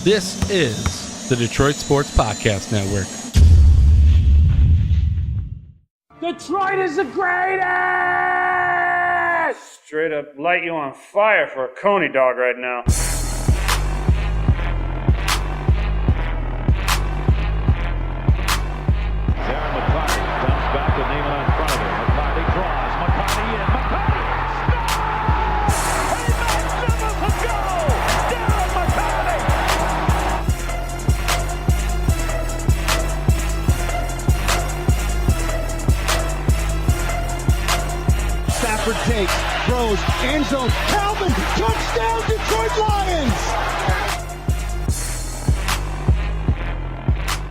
This is the Detroit Sports Podcast Network. Detroit is the greatest! Straight up light you on fire for a Coney dog right now. Darren McCarty comes back with Neiman in front of him. McCarty draws. McCarty in. McCarty scores! A magnificent goal! Darren McCarty! Stafford takes, throws, end zone, Calvin, touchdown Detroit Lions!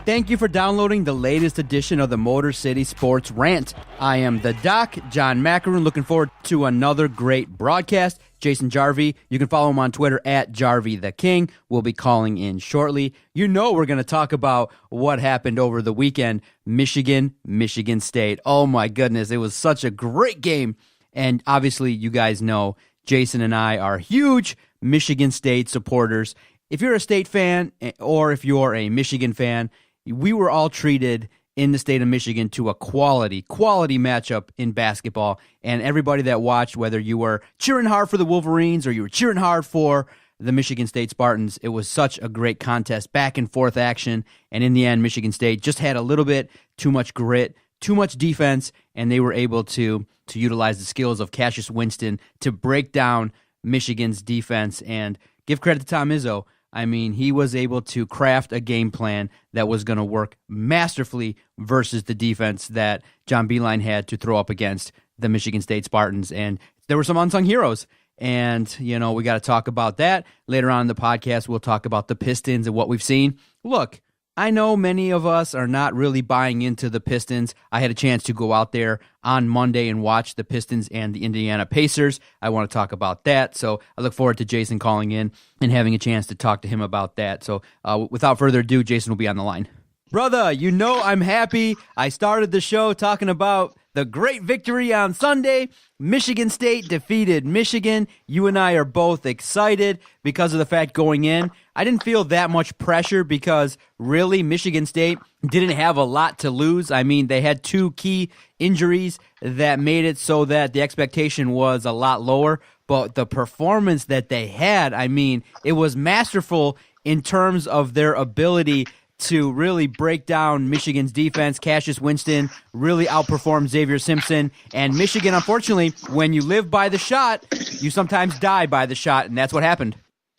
Thank you for downloading the latest edition of the Motor City Sports Rant. I am the Doc, John Macaroon, looking forward to another great broadcast. Jason Jarvie, you can follow him on Twitter at Jarvie the King. We'll be calling in shortly. You know we're going to talk about what happened over the weekend. Michigan State. Oh my goodness, it was such a great game. And obviously, you guys know Jason and I are huge Michigan State supporters. If you're a State fan or if you're a Michigan fan, we were all treated in the state of Michigan to a quality matchup in basketball. And everybody that watched, whether you were cheering hard for the Wolverines or you were cheering hard for the Michigan State Spartans, it was such a great contest, back and forth action. And in the end, Michigan State just had a little bit too much grit, too much defense, and they were able to utilize the skills of Cassius Winston to break down Michigan's defense. And give credit to Tom Izzo. I mean, he was able to craft a game plan that was going to work masterfully versus the defense that John Beilein had to throw up against the Michigan State Spartans. And there were some unsung heroes. And, you know, we got to talk about that. Later on in the podcast, we'll talk about the Pistons and what we've seen. Look, I know many of us are not really buying into the Pistons. I had a chance to go out there on Monday and watch the Pistons and the Indiana Pacers. I want to talk about that, so I look forward to Jason calling in and having a chance to talk to him about that. So without further ado, Jason will be on the line. Brother, you know I'm happy. I started the show talking about the great victory on Sunday. Michigan State defeated Michigan. You and I are both excited because of the fact going in, I didn't feel that much pressure because really Michigan State didn't have a lot to lose. I mean, they had two key injuries that made it so that the expectation was a lot lower. But the performance that they had, I mean, it was masterful in terms of their ability to really break down Michigan's defense. Cassius Winston really outperformed Xavier Simpson. And Michigan, unfortunately, when you live by the shot, you sometimes die by the shot, and that's what happened.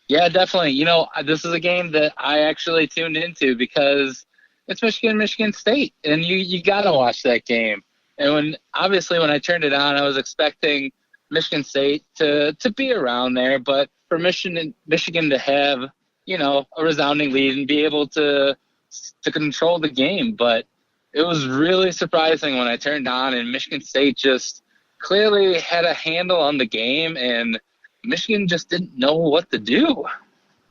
Yeah, definitely. You know, this is a game that I actually tuned into because it's Michigan State, and you got to watch that game. And when I turned it on, I was expecting Michigan State to be around there, but for Michigan to have, you know, a resounding lead and be able to control the game. But it was really surprising when I turned on and Michigan State just clearly had a handle on the game and Michigan just didn't know what to do.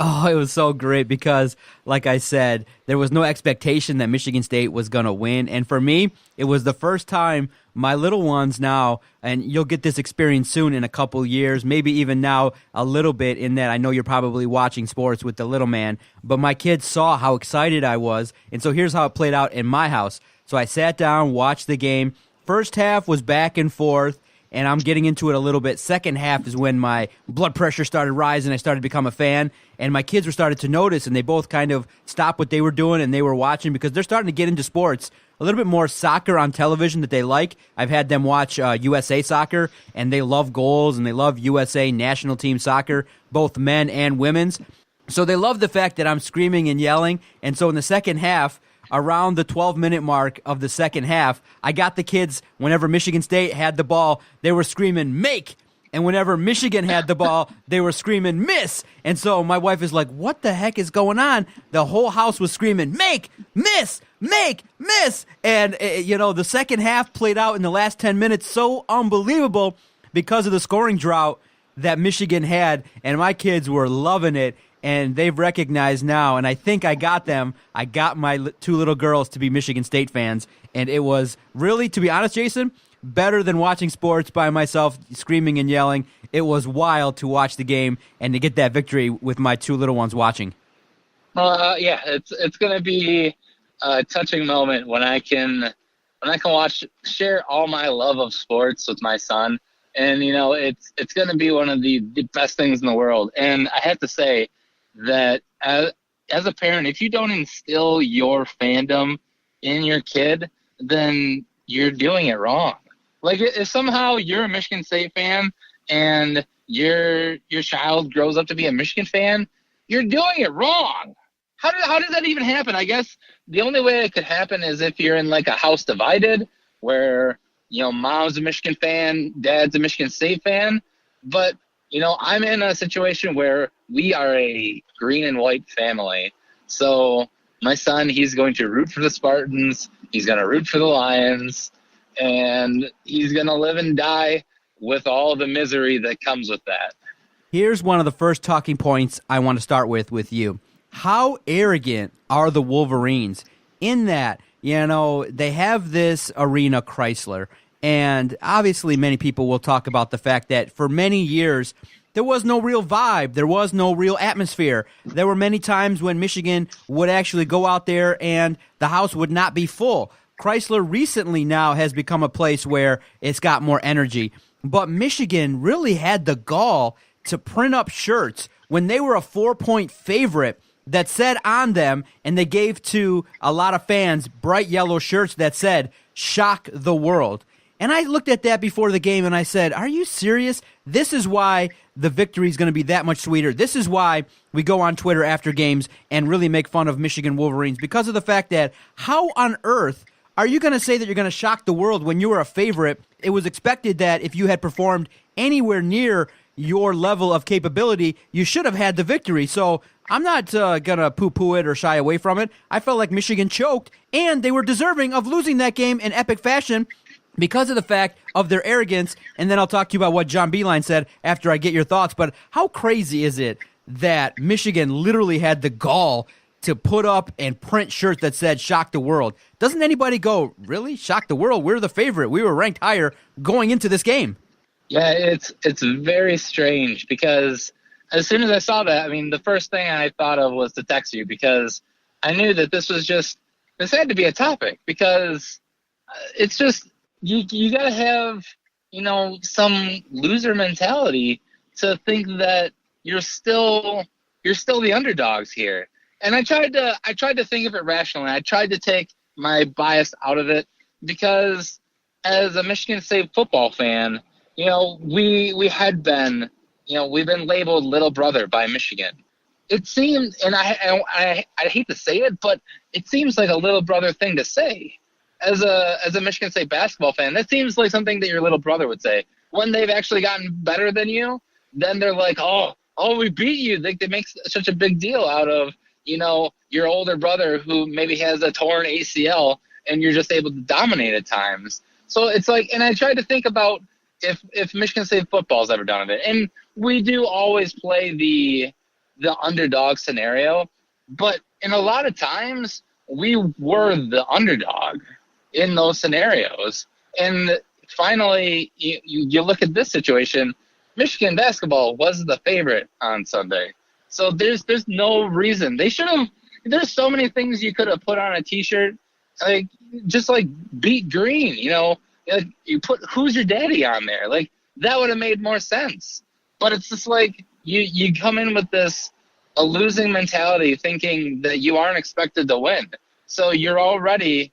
Oh, it was so great because, like I said, there was no expectation that Michigan State was going to win. And for me, it was the first time my little ones now, and you'll get this experience soon in a couple years, maybe even now a little bit in that I know you're probably watching sports with the little man, but my kids saw how excited I was. And so here's how it played out in my house. So I sat down, watched the game. First half was back and forth, and I'm getting into it a little bit. Second half is when my blood pressure started rising. I started to become a fan, and my kids were starting to notice, and they both kind of stopped what they were doing, and they were watching because they're starting to get into sports. A little bit more soccer on television that they like. I've had them watch USA soccer, and they love goals, and they love USA national team soccer, both men and women's. So they love the fact that I'm screaming and yelling, and so in the second half, around the 12-minute mark of the second half, I got the kids, whenever Michigan State had the ball, they were screaming, make! And whenever Michigan had the ball, they were screaming, miss! And so my wife is like, what the heck is going on? The whole house was screaming, make! Miss! Make! Miss! And, you know, the second half played out in the last 10 minutes so unbelievable because of the scoring drought that Michigan had, and my kids were loving it. And they've recognized now, and I think I got them. I got my two little girls to be Michigan State fans, and it was really, to be honest, Jason, better than watching sports by myself, screaming and yelling. It was wild to watch the game and to get that victory with my two little ones watching. Yeah, it's gonna be a touching moment when I can share all my love of sports with my son, and it's gonna be one of the best things in the world. And I have to say that as a parent, if you don't instill your fandom in your kid, then you're doing it wrong. Like, if somehow you're a Michigan State fan and your child grows up to be a Michigan fan, you're doing it wrong. How does that even happen? I guess the only way it could happen is if you're in like a house divided where, mom's a Michigan fan, dad's a Michigan State fan. But, I'm in a situation where we are a green and white family. So my son, he's going to root for the Spartans. He's going to root for the Lions. And he's going to live and die with all the misery that comes with that. Here's one of the first talking points I want to start with you. How arrogant are the Wolverines in that, they have this arena, Crisler, and obviously many people will talk about the fact that for many years there was no real vibe, there was no real atmosphere. There were many times when Michigan would actually go out there and the house would not be full. Crisler recently now has become a place where it's got more energy, but Michigan really had the gall to print up shirts when they were a 4-point favorite that said on them, and they gave to a lot of fans bright yellow shirts that said, "Shock the world." And I looked at that before the game and I said, are you serious? This is why the victory is going to be that much sweeter. This is why we go on Twitter after games and really make fun of Michigan Wolverines, because of the fact that how on earth are you going to say that you're going to shock the world when you were a favorite? It was expected that if you had performed anywhere near your level of capability, you should have had the victory. So I'm not going to poo-poo it or shy away from it. I felt like Michigan choked, and they were deserving of losing that game in epic fashion because of the fact of their arrogance. And then I'll talk to you about what John Beilein said after I get your thoughts. But how crazy is it that Michigan literally had the gall to put up and print shirts that said "Shock the world"? Doesn't anybody go, really? Shock the world? We're the favorite. We were ranked higher going into this game. Yeah, it's very strange because as soon as I saw that, the first thing I thought of was to text you, because I knew that this had to be a topic, because it's just, you got to have, some loser mentality to think that you're still the underdogs here. And I tried to think of it rationally. I tried to take my bias out of it, because as a Michigan State football fan, we had been, we've been labeled little brother by Michigan. It seemed, and I hate to say it, but it seems like a little brother thing to say. As a Michigan State basketball fan, that seems like something that your little brother would say. When they've actually gotten better than you, then they're like, oh, we beat you. They make such a big deal out of, your older brother who maybe has a torn ACL and you're just able to dominate at times. So it's like, and I tried to think about if Michigan State football's ever done it. And we do always play the underdog scenario, but in a lot of times we were the underdog in those scenarios. And finally, you look at this situation, Michigan basketball was the favorite on Sunday. So there's no reason. They should have, there's so many things you could have put on a t-shirt, like just like beat green, like you put "Who's Your Daddy" on there. Like that would have made more sense. But it's just like you come in with a losing mentality, thinking that you aren't expected to win. So you're already,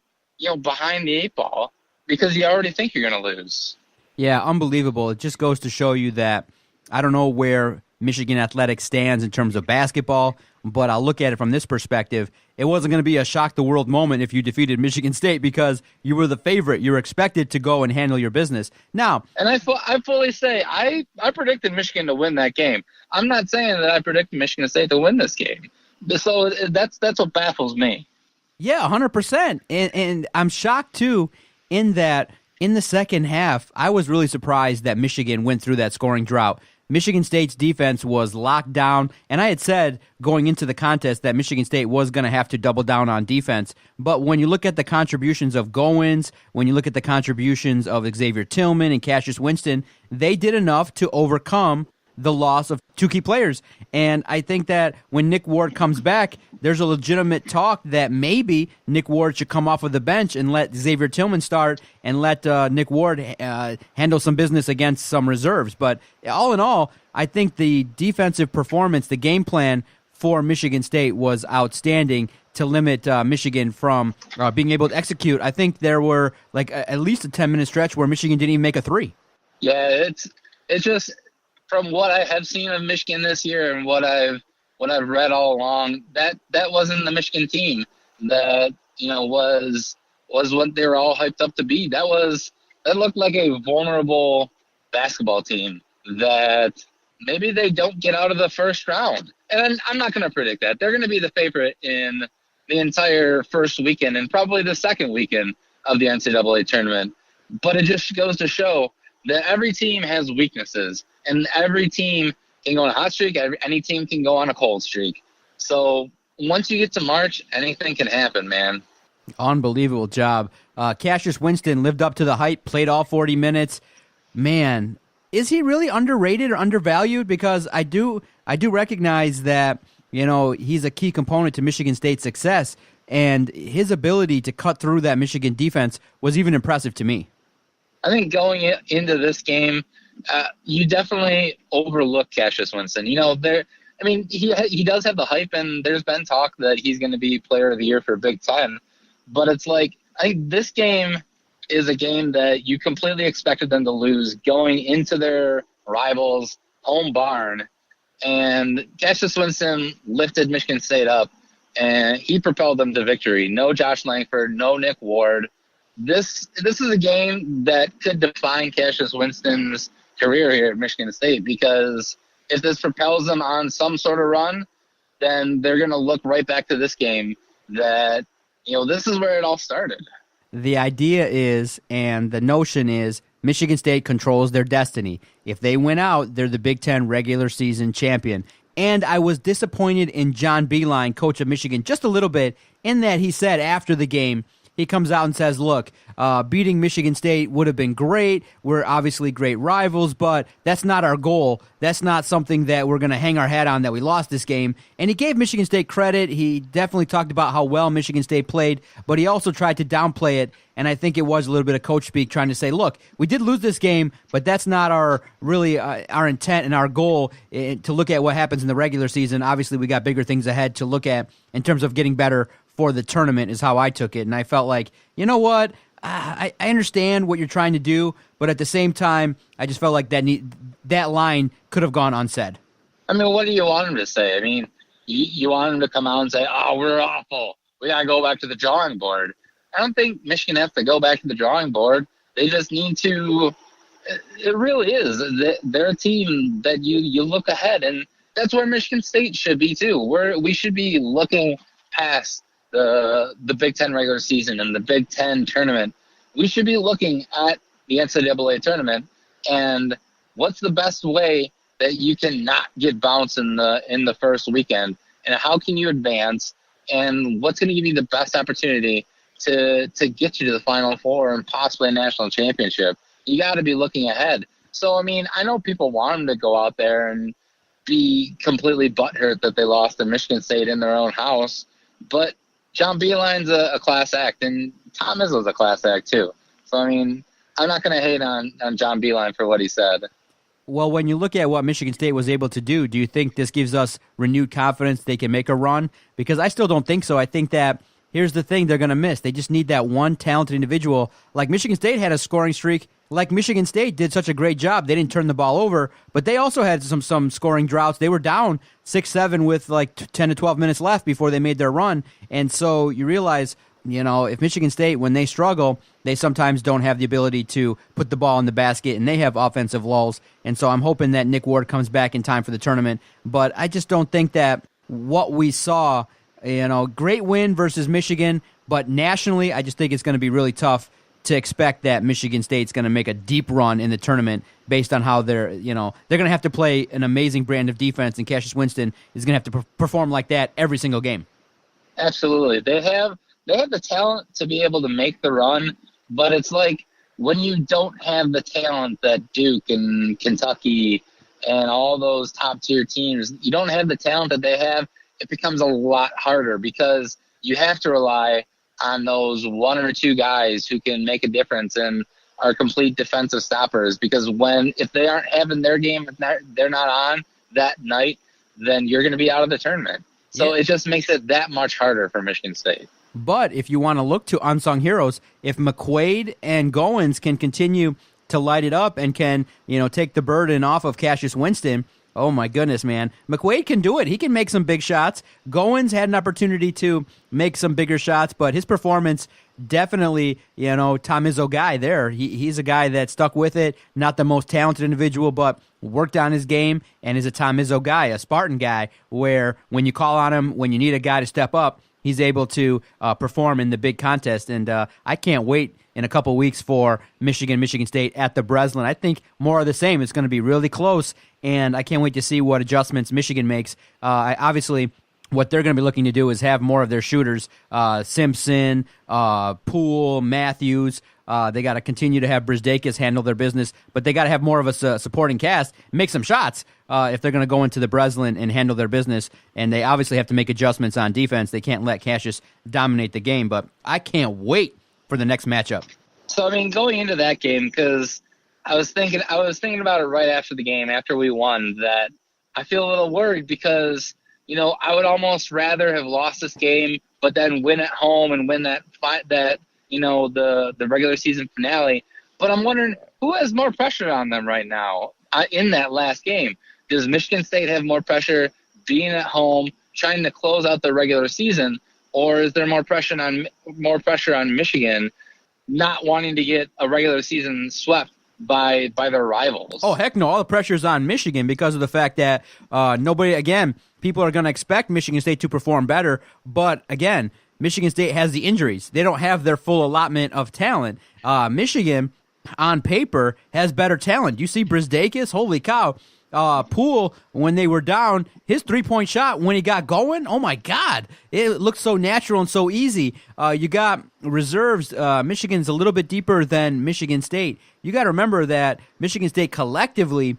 behind the 8 ball because you already think you're going to lose. Yeah, unbelievable. It just goes to show you that I don't know where Michigan athletics stands in terms of basketball, but I'll look at it from this perspective. It wasn't going to be a shock the world moment if you defeated Michigan State because you were the favorite. You were expected to go and handle your business. Now, and I fully say I predicted Michigan to win that game. I'm not saying that I predicted Michigan State to win this game. So that's what baffles me. Yeah, 100%. And I'm shocked, too, in that in the second half, I was really surprised that Michigan went through that scoring drought. Michigan State's defense was locked down, and I had said going into the contest that Michigan State was going to have to double down on defense. But when you look at the contributions of Goins, when you look at the contributions of Xavier Tillman and Cassius Winston, they did enough to overcome the loss of two key players. And I think that when Nick Ward comes back, there's a legitimate talk that maybe Nick Ward should come off of the bench and let Xavier Tillman start and let Nick Ward handle some business against some reserves. But all in all, I think the defensive performance, the game plan for Michigan State was outstanding to limit Michigan from being able to execute. I think there were at least a 10-minute stretch where Michigan didn't even make a three. Yeah, it's just from what I have seen of Michigan this year and what I've read all along, that wasn't the Michigan team that was what they were all hyped up to be. That looked like a vulnerable basketball team that maybe they don't get out of the first round. And I'm not going to predict that. They're going to be the favorite in the entire first weekend and probably the second weekend of the NCAA tournament. But it just goes to show that every team has weaknesses, and every team can go on a hot streak. Any team can go on a cold streak. So once you get to March, anything can happen, man. Unbelievable job. Cassius Winston lived up to the hype, played all 40 minutes. Man, is he really underrated or undervalued? Because I do recognize that, he's a key component to Michigan State's success, and his ability to cut through that Michigan defense was even impressive to me. I think going into this game, you definitely overlook Cassius Winston. He does have the hype, and there's been talk that he's going to be Player of the Year for Big Ten. But it's I think this game is a game that you completely expected them to lose going into their rivals' home barn. And Cassius Winston lifted Michigan State up, and he propelled them to victory. No Josh Langford, no Nick Ward. This is a game that could define Cassius Winston's career here at Michigan State, because if this propels them on some sort of run, then they're going to look right back to this game that, this is where it all started. The idea is, and the notion is, Michigan State controls their destiny. If they win out, they're the Big Ten regular season champion. And I was disappointed in John Beilein, coach of Michigan, just a little bit, in that he said after the game, he comes out and says, look, beating Michigan State would have been great. We're obviously great rivals, but that's not our goal. That's not something that we're going to hang our hat on, that we lost this game. And he gave Michigan State credit. He definitely talked about how well Michigan State played, but he also tried to downplay it. And I think it was a little bit of coach speak, trying to say, look, we did lose this game, but that's not our intent and our goal to look at what happens in the regular season. Obviously, we got bigger things ahead to look at in terms of getting better for the tournament, is how I took it. And I felt like, you know what? I understand what you're trying to do, but at the same time, I just felt like that line could have gone unsaid. I mean, what do you want him to say? I mean, you want him to come out and say, oh, we're awful. We got to go back to the drawing board. I don't think Michigan has to go back to the drawing board. They just need to – it really is. They're a team that you look ahead, and that's where Michigan State should be too. We should be looking past the Big Ten regular season and the Big Ten tournament. We should be looking at the NCAA tournament and what's the best way that you can not get bounced in the first weekend, and how can you advance, and what's going to give you the best opportunity to get you to the Final Four and possibly a national championship. You got to be looking ahead. So, I mean, I know people want them to go out there and be completely butthurt that they lost to Michigan State in their own house, but John Beilein's a class act, and Tom Izzo's a class act too. So, I mean, I'm not going to hate on John Beilein for what he said. Well, when you look at what Michigan State was able to do you think this gives us renewed confidence they can make a run? Because I still don't think so. I think that here's the thing they're going to miss. They just need that one talented individual. Like Michigan State had a scoring streak. Like Michigan State did such a great job. They didn't turn the ball over, but they also had some scoring droughts. They were down 6-7 with 10 to 12 minutes left before they made their run. And so you realize, if Michigan State, when they struggle, they sometimes don't have the ability to put the ball in the basket, and they have offensive lulls. And so I'm hoping that Nick Ward comes back in time for the tournament. But I just don't think that what we saw, great win versus Michigan, but nationally, I just think it's going to be really tough to expect that Michigan State's going to make a deep run in the tournament based on how they're going to have to play an amazing brand of defense, and Cassius Winston is going to have to perform like that every single game. Absolutely. They have the talent to be able to make the run, but it's like when you don't have the talent that Duke and Kentucky and all those top-tier teams, you don't have the talent that they have, it becomes a lot harder because you have to rely on those one or two guys who can make a difference and are complete defensive stoppers. Because if they aren't having their game, if they're not on that night, then you're going to be out of the tournament. So It just makes it that much harder for Michigan State. But if you want to look to unsung heroes, if McQuaid and Goins can continue to light it up and can, take the burden off of Cassius Winston, oh my goodness, man. McQuaid can do it. He can make some big shots. Goins had an opportunity to make some bigger shots, but his performance definitely, Tom Izzo guy there. He's a guy that stuck with it, not the most talented individual, but worked on his game and is a Tom Izzo guy, a Spartan guy, where when you call on him, when you need a guy to step up, he's able to perform in the big contest. And I can't wait in a couple weeks for Michigan State at the Breslin. I think more of the same. It's going to be really close, and I can't wait to see what adjustments Michigan makes. Obviously, what they're going to be looking to do is have more of their shooters, Simpson, Poole, Matthews. They got to continue to have Brisdakis handle their business, but they got to have more of a supporting cast, make some shots if they're going to go into the Breslin and handle their business. And they obviously have to make adjustments on defense. They can't let Cassius dominate the game, but I can't wait for the next matchup. So, going into that game, because I was thinking about it right after the game, after we won, that I feel a little worried because, I would almost rather have lost this game, but then win at home and win the regular season finale. But I'm wondering who has more pressure on them right now in that last game. Does Michigan State have more pressure being at home, trying to close out the regular season, or is there more pressure on Michigan not wanting to get a regular season swept by their rivals? Oh, heck no. All the pressure's on Michigan because of the fact that people are going to expect Michigan State to perform better. But, again, Michigan State has the injuries. They don't have their full allotment of talent. Michigan, on paper, has better talent. You see Brisdakis? Holy cow. Poole, when they were down, his three-point shot, when he got going, oh my God, it looked so natural and so easy. You got reserves. Michigan's a little bit deeper than Michigan State. You got to remember that Michigan State collectively,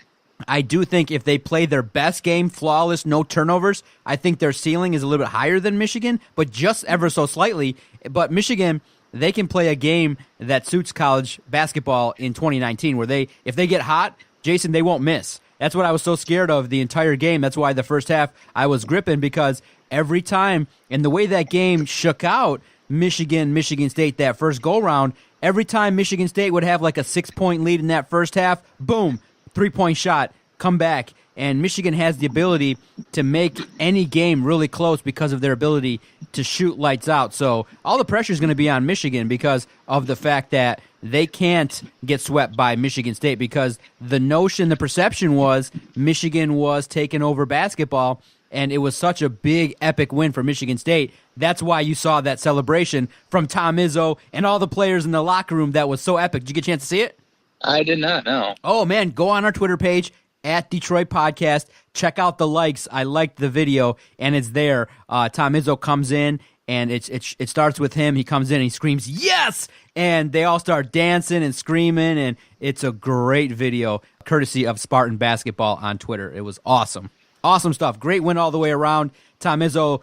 I do think if they play their best game, flawless, no turnovers, I think their ceiling is a little bit higher than Michigan, but just ever so slightly. But Michigan, they can play a game that suits college basketball in 2019 where if they get hot, Jason, they won't miss. That's what I was so scared of the entire game. That's why the first half I was gripping, because every time, and the way that game shook out, Michigan State, that first go-round, every time Michigan State would have like a 6-point lead in that first half, boom, three-point shot, come back. And Michigan has the ability to make any game really close because of their ability to shoot lights out. So all the pressure is going to be on Michigan because of the fact that they can't get swept by Michigan State, because the perception was Michigan was taking over basketball, and it was such a big, epic win for Michigan State. That's why you saw that celebration from Tom Izzo and all the players in the locker room. That was so epic. Did you get a chance to see it? I did not, no. Oh, man, go on our Twitter page, at Detroit Podcast. Check out the likes. I liked the video, and it's there. Tom Izzo comes in, and it starts with him. He comes in and he screams, "Yes!" And they all start dancing and screaming, and it's a great video, courtesy of Spartan Basketball on Twitter. It was awesome. Awesome stuff. Great win all the way around. Tom Izzo,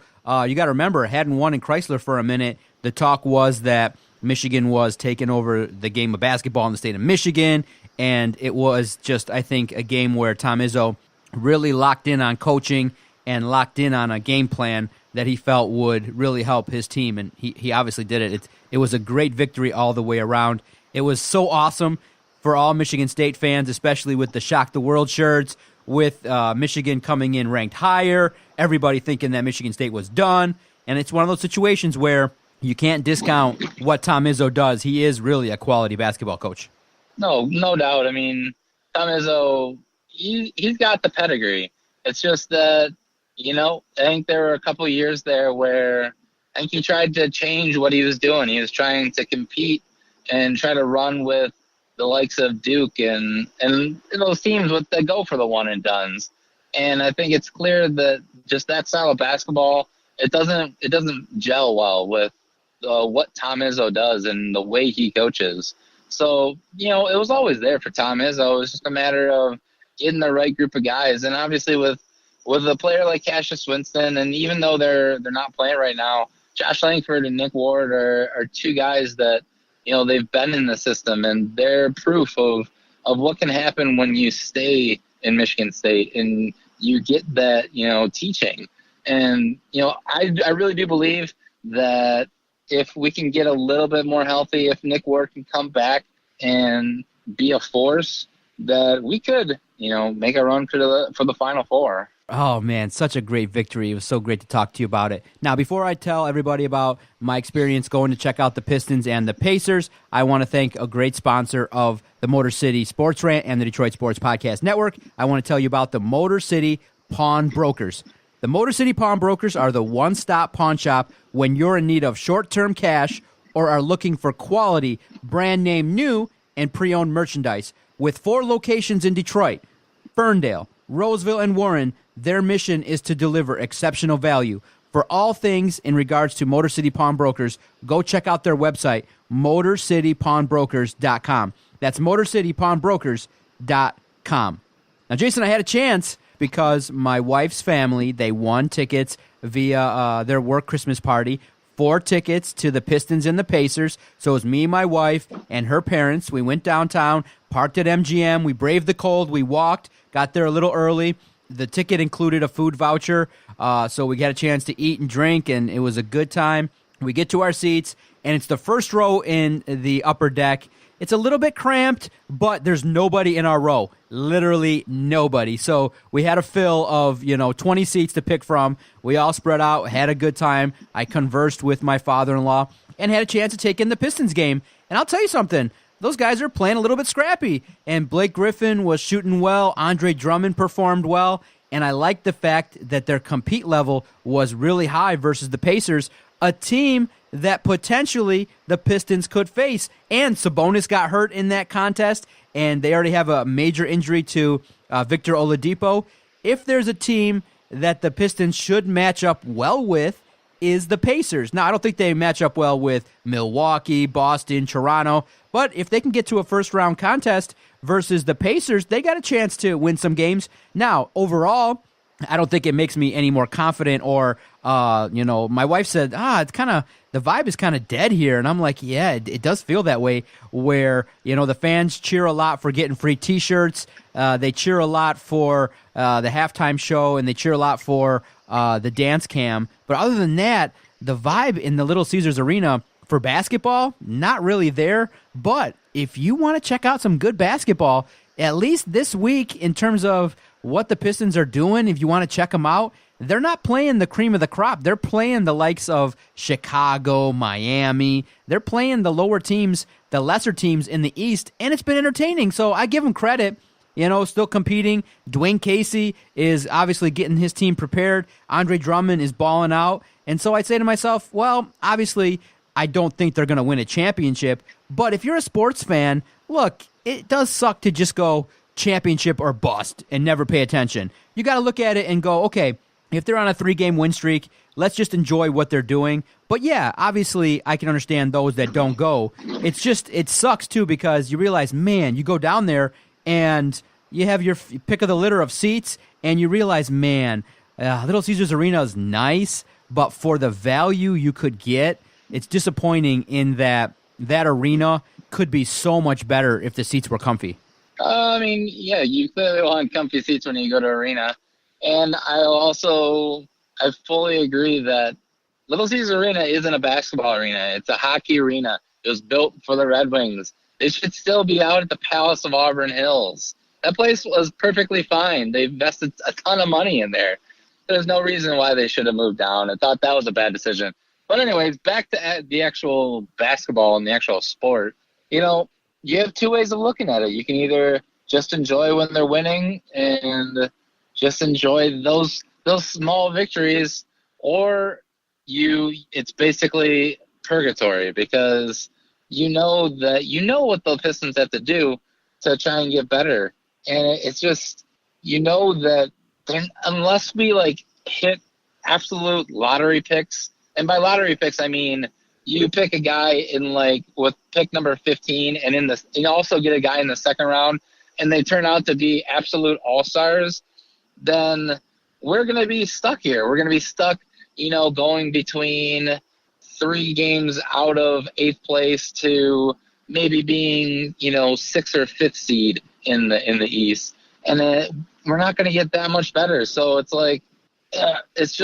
you got to remember, hadn't won in Crisler for a minute. The talk was that Michigan was taking over the game of basketball in the state of Michigan, and it was just, I think, a game where Tom Izzo really locked in on coaching and locked in on a game plan that he felt would really help his team, and he obviously did it. It was a great victory all the way around. It was so awesome for all Michigan State fans, especially with the Shock the World shirts, with Michigan coming in ranked higher, everybody thinking that Michigan State was done, and it's one of those situations where you can't discount what Tom Izzo does. He is really a quality basketball coach. No doubt. I mean, Tom Izzo, he's got the pedigree. It's just that, I think there were a couple of years there where I think he tried to change what he was doing. He was trying to compete and try to run with the likes of Duke and those teams that go for the one and dones. And I think it's clear that just that style of basketball, it doesn't gel well with what Tom Izzo does and the way he coaches. So, it was always there for Tom Izzo. It was just a matter of getting the right group of guys. And obviously with a player like Cassius Winston, and even though they're not playing right now, Josh Langford and Nick Ward are two guys that, they've been in the system, and they're proof of what can happen when you stay in Michigan State and you get that, teaching. And, I really do believe that if we can get a little bit more healthy, if Nick Ward can come back and be a force, that we could, make a run for the Final Four. Oh, man, such a great victory. It was so great to talk to you about it. Now, before I tell everybody about my experience going to check out the Pistons and the Pacers, I want to thank a great sponsor of the Motor City Sports Rant and the Detroit Sports Podcast Network. I want to tell you about the Motor City Pawn Brokers. The Motor City Pawn Brokers are the one-stop pawn shop when you're in need of short-term cash or are looking for quality, brand-name new, and pre-owned merchandise. With 4 locations in Detroit, Ferndale, Roseville, and Warren, their mission is to deliver exceptional value. For all things in regards to Motor City Pawn Brokers, go check out their website, MotorCityPawnBrokers.com. That's MotorCityPawnBrokers.com. Now, Jason, I had a chance because my wife's family, they won tickets via their work Christmas party, 4 tickets to the Pistons and the Pacers. So it was me, my wife, and her parents. We went downtown, parked at MGM. We braved the cold. We walked, got there a little early. The ticket included a food voucher, so we got a chance to eat and drink, and it was a good time. We get to our seats, and it's the first row in the upper deck. It's a little bit cramped, but there's nobody in our row. Literally nobody. So we had a fill of, 20 seats to pick from. We all spread out, had a good time. I conversed with my father-in-law and had a chance to take in the Pistons game. And I'll tell you something. Those guys are playing a little bit scrappy, and Blake Griffin was shooting well. Andre Drummond performed well, and I like the fact that their compete level was really high versus the Pacers, a team that potentially the Pistons could face. And Sabonis got hurt in that contest, and they already have a major injury to Victor Oladipo. If there's a team that the Pistons should match up well with, is the Pacers. Now, I don't think they match up well with Milwaukee, Boston, Toronto, but if they can get to a first-round contest versus the Pacers, they got a chance to win some games. Now, overall, I don't think it makes me any more confident or, my wife said, it's kind of, the vibe is kind of dead here. And I'm like, yeah, it does feel that way where, the fans cheer a lot for getting free T-shirts. They cheer a lot for the halftime show, and they cheer a lot for the dance cam. But other than that, the vibe in the Little Caesars Arena for basketball, not really there. But if you want to check out some good basketball, at least this week in terms of what the Pistons are doing, if you want to check them out, they're not playing the cream of the crop. They're playing the likes of Chicago, Miami. They're playing the lower teams, the lesser teams in the East, and it's been entertaining. So I give them credit. Still competing. Dwayne Casey is obviously getting his team prepared. Andre Drummond is balling out. And so I say to myself, well, obviously, I don't think they're going to win a championship. But if you're a sports fan, look, it does suck to just go championship or bust and never pay attention. You got to look at it and go, okay, if they're on a 3-game win streak, let's just enjoy what they're doing. But yeah, obviously, I can understand those that don't go. It's just, it sucks too because you realize, man, you go down there and you have your pick of the litter of seats, and you realize, man, Little Caesars Arena is nice, but for the value you could get, it's disappointing in that arena could be so much better if the seats were comfy. You clearly want comfy seats when you go to arena. And I fully agree that Little Caesars Arena isn't a basketball arena. It's a hockey arena. It was built for the Red Wings. It should still be out at the Palace of Auburn Hills. That place was perfectly fine. They invested a ton of money in there. There's no reason why they should have moved down. I thought that was a bad decision. But anyways, back to the actual basketball and the actual sport. You have 2 ways of looking at it. You can either just enjoy when they're winning and just enjoy those small victories, or it's basically purgatory because you know what the Pistons have to do to try and get better. And it's just, that unless we hit absolute lottery picks, and by lottery picks I mean you pick a guy in with pick number 15 and you also get a guy in the second round, and they turn out to be absolute all-stars, then we're going to be stuck here. We're going to be stuck, going between 3 games out of 8th place to maybe being, 6th or 5th seed in the East. And we're not going to get that much better. So it's like, it's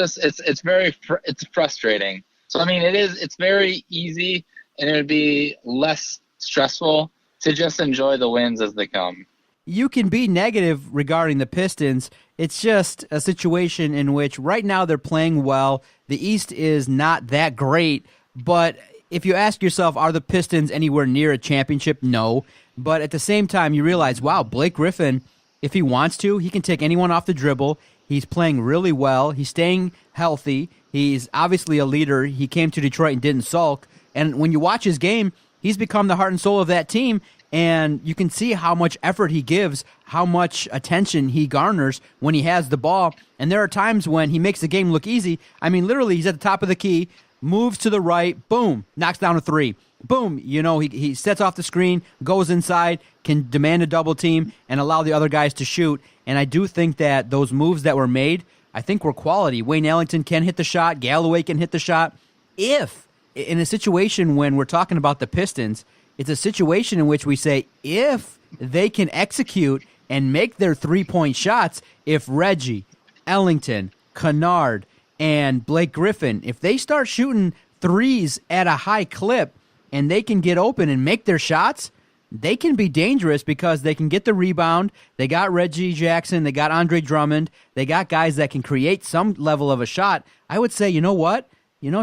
frustrating. So, I mean, it's very easy, and it would be less stressful to just enjoy the wins as they come. You can be negative regarding the Pistons. It's just a situation in which right now they're playing well. The East is not that great, but if you ask yourself, are the Pistons anywhere near a championship? No. But at the same time, you realize, wow, Blake Griffin, if he wants to, he can take anyone off the dribble. He's playing really well. He's staying healthy. He's obviously a leader. He came to Detroit and didn't sulk. And when you watch his game, he's become the heart and soul of that team. And you can see how much effort he gives, how much attention he garners when he has the ball. And there are times when he makes the game look easy. I mean, literally, he's at the top of the key, moves to the right, boom, knocks down a 3. Boom, he sets off the screen, goes inside, can demand a double team, and allow the other guys to shoot. And I do think that those moves that were made, I think were quality. Wayne Ellington can hit the shot. Galloway can hit the shot. If, in a situation when we're talking about the Pistons, it's a situation in which we say if they can execute and make their 3-point shots, if Reggie, Ellington, Kennard, and Blake Griffin, if they start shooting threes at a high clip and they can get open and make their shots, they can be dangerous because they can get the rebound. They got Reggie Jackson. They got Andre Drummond. They got guys that can create some level of a shot. I would say, you know what?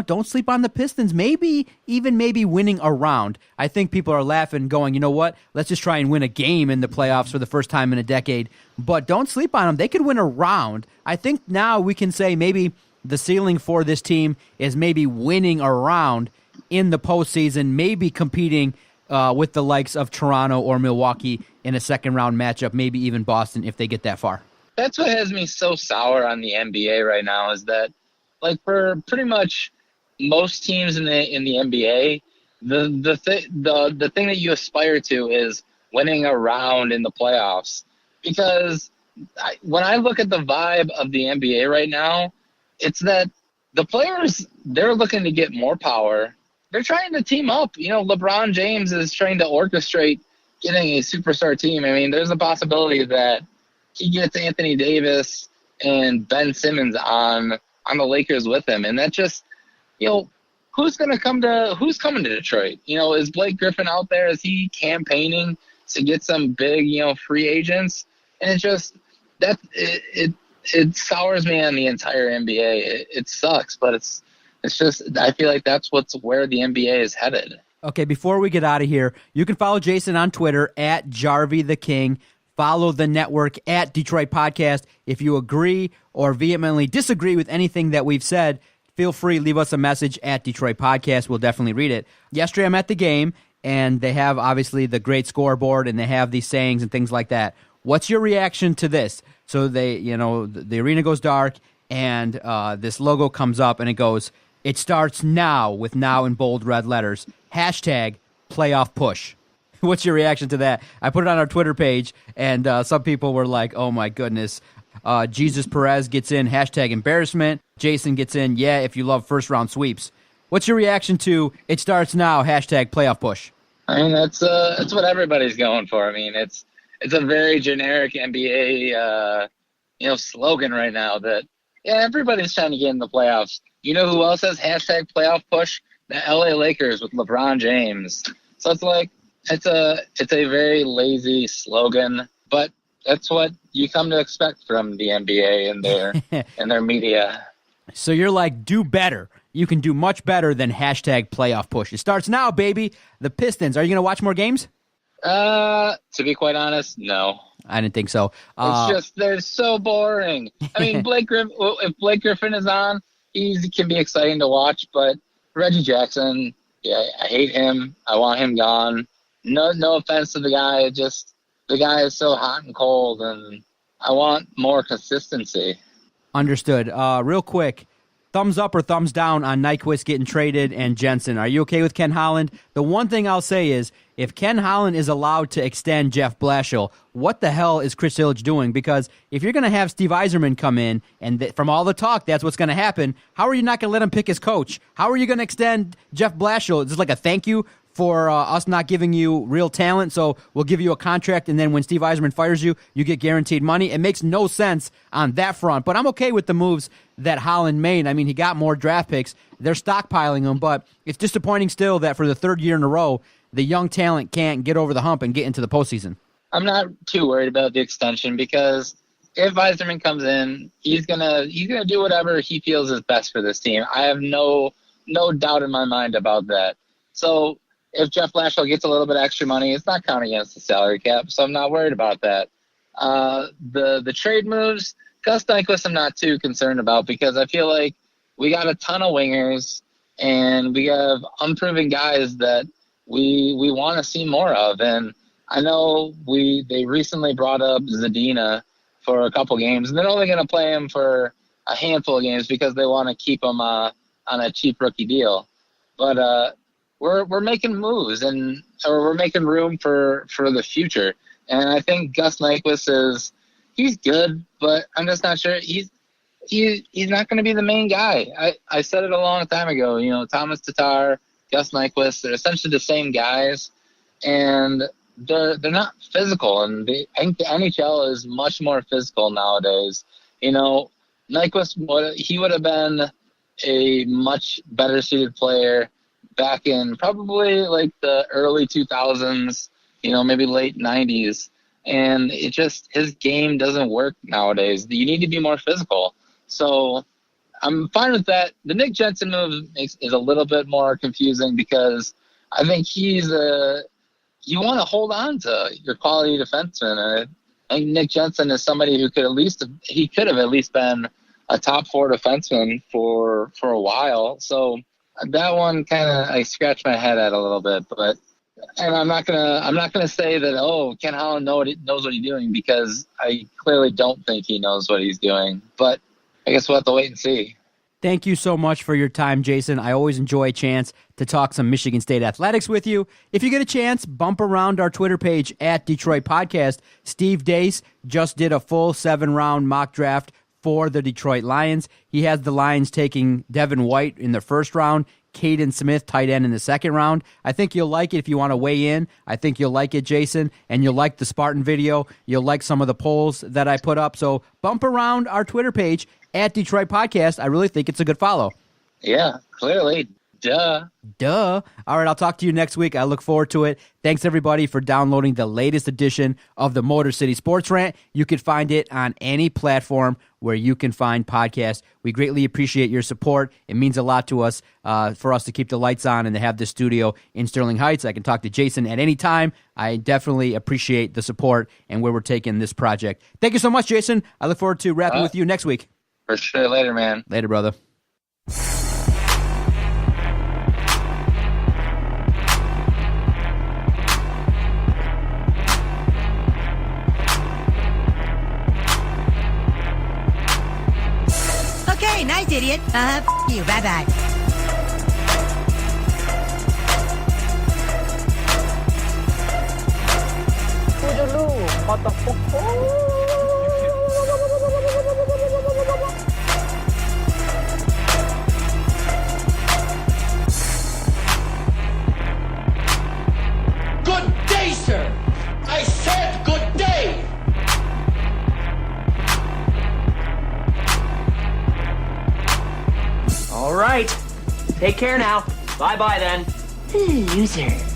Don't sleep on the Pistons. Maybe winning a round. I think people are laughing, going, you know what? Let's just try and win a game in the playoffs for the first time in a decade. But don't sleep on them. They could win a round. I think now we can say maybe the ceiling for this team is maybe winning a round in the postseason, maybe competing with the likes of Toronto or Milwaukee in a second-round matchup, maybe even Boston if they get that far. That's what has me so sour on the NBA right now is that, like, for pretty much most teams in the NBA, the thing that you aspire to is winning a round in the playoffs. Because when I look at the vibe of the NBA right now, it's that the players, they're looking to get more power. They're trying to team up. LeBron James is trying to orchestrate getting a superstar team. I mean, there's a possibility that he gets Anthony Davis and Ben Simmons on the Lakers with him. And that just, who's coming to Detroit? Is Blake Griffin out there? Is he campaigning to get some big, free agents? And it just, it sours me on the entire NBA. It sucks, but it's just, I feel like that's where the NBA is headed. Okay, before we get out of here, you can follow Jason on Twitter at Jarvie the King. Follow the network at Detroit Podcast. If you agree or vehemently disagree with anything that we've said, feel free, leave us a message at Detroit Podcast. We'll definitely read it. Yesterday I'm at the game, and they have obviously the great scoreboard, and they have these sayings and things like that. What's your reaction to this? So the arena goes dark, and this logo comes up, and it goes, "It starts now," with now in bold red letters. Hashtag playoff push. What's your reaction to that? I put it on our Twitter page, and some people were like, oh my goodness. Jesus Perez gets in, hashtag embarrassment. Jason gets in, yeah, if you love first round sweeps. What's your reaction to "it starts now," hashtag playoff push? I mean, that's what everybody's going for. I mean, it's a very generic NBA slogan right now that, yeah, everybody's trying to get in the playoffs. You know who else has hashtag playoff push? The LA Lakers with LeBron James. So it's like, it's a very lazy slogan, but that's what you come to expect from the NBA and their media. So you're like, do better. You can do much better than hashtag playoff push. It starts now, baby. The Pistons. Are you going to watch more games? To be quite honest, no. I didn't think so. It's just, they're so boring. I mean, if Blake Griffin is on, he can be exciting to watch, but Reggie Jackson, yeah, I hate him. I want him gone. No offense to the guy. Just the guy is so hot and cold, and I want more consistency. Understood. Real quick, thumbs up or thumbs down on Nyquist getting traded and Jensen? Are you okay with Ken Holland? The one thing I'll say is, if Ken Holland is allowed to extend Jeff Blashill, what the hell is Chris Ilitch doing? Because if you're going to have Steve Yzerman come in, and from all the talk, that's what's going to happen, how are you not going to let him pick his coach? How are you going to extend Jeff Blashill? Is this like a thank you for us not giving you real talent, so we'll give you a contract, and then when Steve Yzerman fires you, you get guaranteed money? It makes no sense on that front, but I'm okay with the moves that Holland made. I mean, he got more draft picks. They're stockpiling them, but it's disappointing still that for the third year in a row, the young talent can't get over the hump and get into the postseason. I'm not too worried about the extension because if Yzerman comes in, he's gonna do whatever he feels is best for this team. I have no doubt in my mind about that. So if Jeff Blashill gets a little bit extra money, it's not counting against the salary cap, so I'm not worried about that. The trade moves, Gus Nyquist I'm not too concerned about because I feel like we got a ton of wingers and we have unproven guys that we want to see more of. And I know they recently brought up Zadina for a couple games, and they're only going to play him for a handful of games because they want to keep him on a cheap rookie deal. But we're making moves or we're making room for the future. And I think Gus Nyquist he's good, but I'm just not sure he's not going to be the main guy. I said it a long time ago. You know, Thomas Tatar, Gus Nyquist, they're essentially the same guys, and they're not physical. And I think the NHL is much more physical nowadays. You know, Nyquist, he would have been a much better suited player back in probably like the early 2000s, you know, maybe late 90s. And his game doesn't work nowadays. You need to be more physical. So I'm fine with that. The Nick Jensen move is a little bit more confusing because I think you want to hold on to your quality defenseman. And I think Nick Jensen is somebody who could have at least been a top 4 defenseman for a while. So that one kind of I scratched my head at a little bit, and I'm not gonna say that Ken Holland knows what he's doing because I clearly don't think he knows what he's doing. But I guess we'll have to wait and see. Thank you so much for your time, Jason. I always enjoy a chance to talk some Michigan State athletics with you. If you get a chance, bump around our Twitter page at Detroit Podcast. Steve Dace just did a full 7-round mock draft for the Detroit Lions. He has the Lions taking Devin White in the first round, Caden Smith, tight end, in the second round. I think you'll like it if you want to weigh in. I think you'll like it, Jason, and you'll like the Spartan video. You'll like some of the polls that I put up. So bump around our Twitter page at Detroit Podcast. I really think it's a good follow. Yeah, clearly. Duh. All right, I'll talk to you next week. I look forward to it. Thanks, everybody, for downloading the latest edition of the Motor City Sports Rant. You can find it on any platform where you can find podcasts. We greatly appreciate your support. It means a lot to us for us to keep the lights on and to have this studio in Sterling Heights. I can talk to Jason at any time. I definitely appreciate the support and where we're taking this project. Thank you so much, Jason. I look forward to rapping with you next week. For sure. Later, man. Later, brother. Okay, nice, idiot. F you. Bye-bye. Good day, sir. I said good day. All right. Take care now. Bye-bye then. Loser.